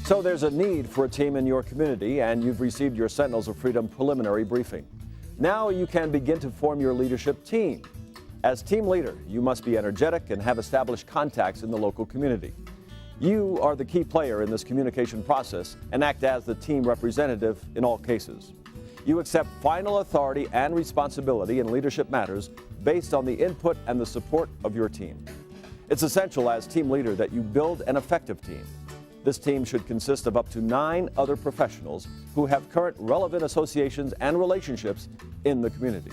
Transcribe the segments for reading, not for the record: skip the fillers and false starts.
So there's a need for a team in your community, and you've received your Sentinels of Freedom preliminary briefing. Now you can begin to form your leadership team. As team leader, you must be energetic and have established contacts in the local community. You are the key player in this communication process and act as the team representative in all cases. You accept final authority and responsibility in leadership matters based on the input and the support of your team. It's essential as team leader that you build an effective team. This team should consist of up to 9 other professionals who have current relevant associations and relationships in the community.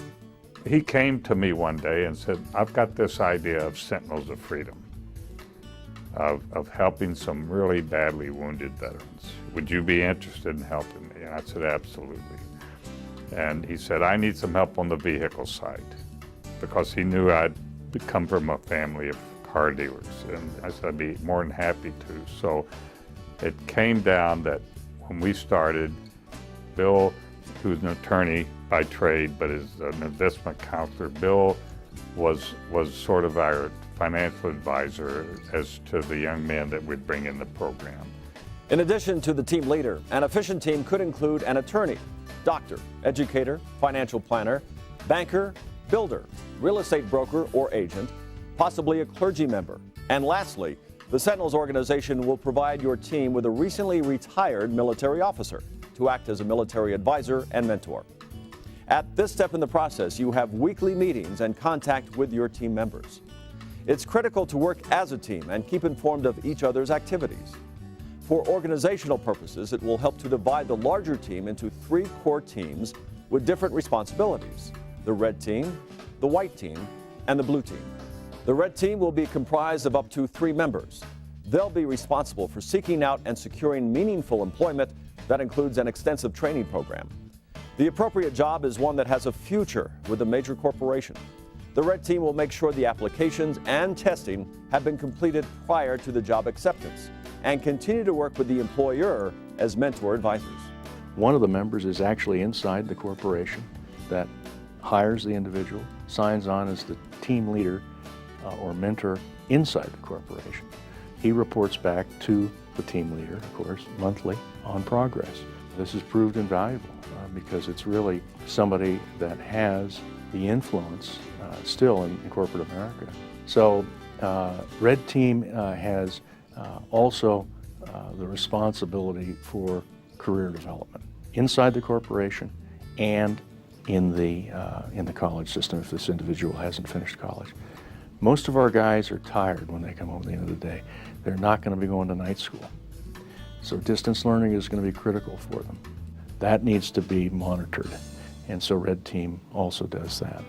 He came to me one day and said, I've got this idea of Sentinels of Freedom, of helping some really badly wounded veterans. Would you be interested in helping me? And I said, absolutely. And he said, I need some help on the vehicle side, because he knew I'd come from a family of car dealers. And I said, I'd be more than happy to. So it came down that when we started, Bill, who's an attorney by trade but is an investment counselor, Bill was sort of our financial advisor as to the young men that we'd bring in the program. In addition to the team leader, an efficient team could include an attorney, doctor, educator, financial planner, banker, builder, real estate broker or agent, possibly a clergy member. And lastly, the Sentinels organization will provide your team with a recently retired military officer to act as a military advisor and mentor. At this step in the process, you have weekly meetings and contact with your team members. It's critical to work as a team and keep informed of each other's activities. For organizational purposes, it will help to divide the larger team into 3 core teams with different responsibilities: the red team, the white team, and the blue team. The red team will be comprised of up to 3 members. They'll be responsible for seeking out and securing meaningful employment that includes an extensive training program. The appropriate job is one that has a future with a major corporation. The red team will make sure the applications and testing have been completed prior to the job acceptance and continue to work with the employer as mentor advisors. One of the members is actually inside the corporation that hires the individual, signs on as the team leader or mentor inside the corporation. He reports back to the team leader, of course, monthly on progress. This has proved invaluable because it's really somebody that has the influence still in corporate America. So Red Team has also the responsibility for career development inside the corporation and in the college system if this individual hasn't finished college. Most of our guys are tired when they come home at the end of the day. They're not going to be going to night school. So distance learning is going to be critical for them. That needs to be monitored, and so Red Team also does that.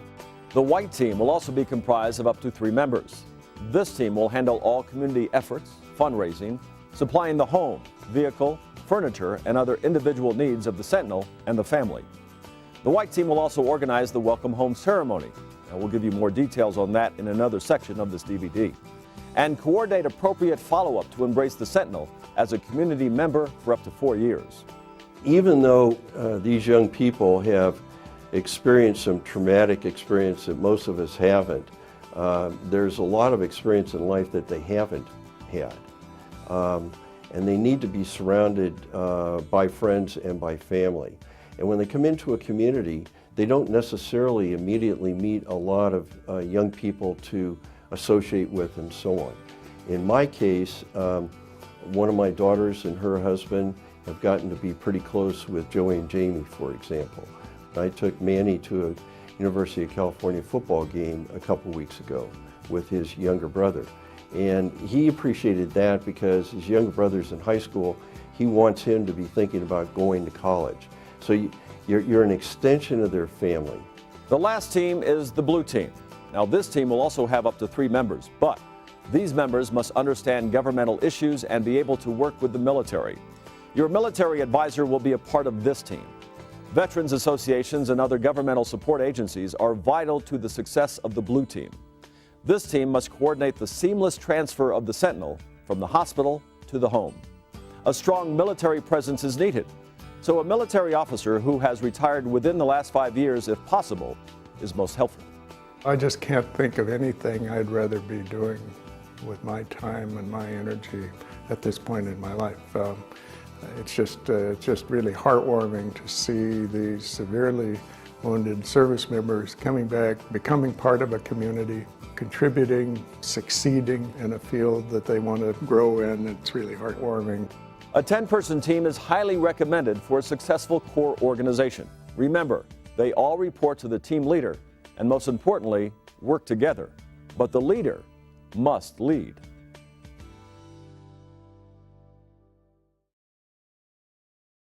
The white team will also be comprised of up to 3 members. This team will handle all community efforts, fundraising, supplying the home, vehicle, furniture, and other individual needs of the Sentinel and the family. The white team will also organize the welcome home ceremony, and we'll give you more details on that in another section of this DVD, and coordinate appropriate follow-up to embrace the Sentinel as a community member for up to 4 years. Even though these young people have experienced some traumatic experience that most of us haven't, there's a lot of experience in life that they haven't had. And they need to be surrounded by friends and by family. And when they come into a community, they don't necessarily immediately meet a lot of young people to associate with and so on. In my case, one of my daughters and her husband have gotten to be pretty close with Joey and Jamie, for example. I took Manny to a University of California football game a couple weeks ago with his younger brother. And he appreciated that because his younger brother's in high school. He wants him to be thinking about going to college. So you're an extension of their family. The last team is the blue team. Now this team will also have up to 3 members, but these members must understand governmental issues and be able to work with the military. Your military advisor will be a part of this team. Veterans associations and other governmental support agencies are vital to the success of the blue team. This team must coordinate the seamless transfer of the Sentinel from the hospital to the home. A strong military presence is needed, so a military officer who has retired within the last 5 years, if possible, is most helpful. I just can't think of anything I'd rather be doing with my time and my energy at this point in my life. It's just really heartwarming to see these severely wounded service members coming back, becoming part of a community, contributing, succeeding in a field that they want to grow in. It's really heartwarming. A 10-person team is highly recommended for a successful Corps organization. Remember, they all report to the team leader and, most importantly, work together. But the leader must lead.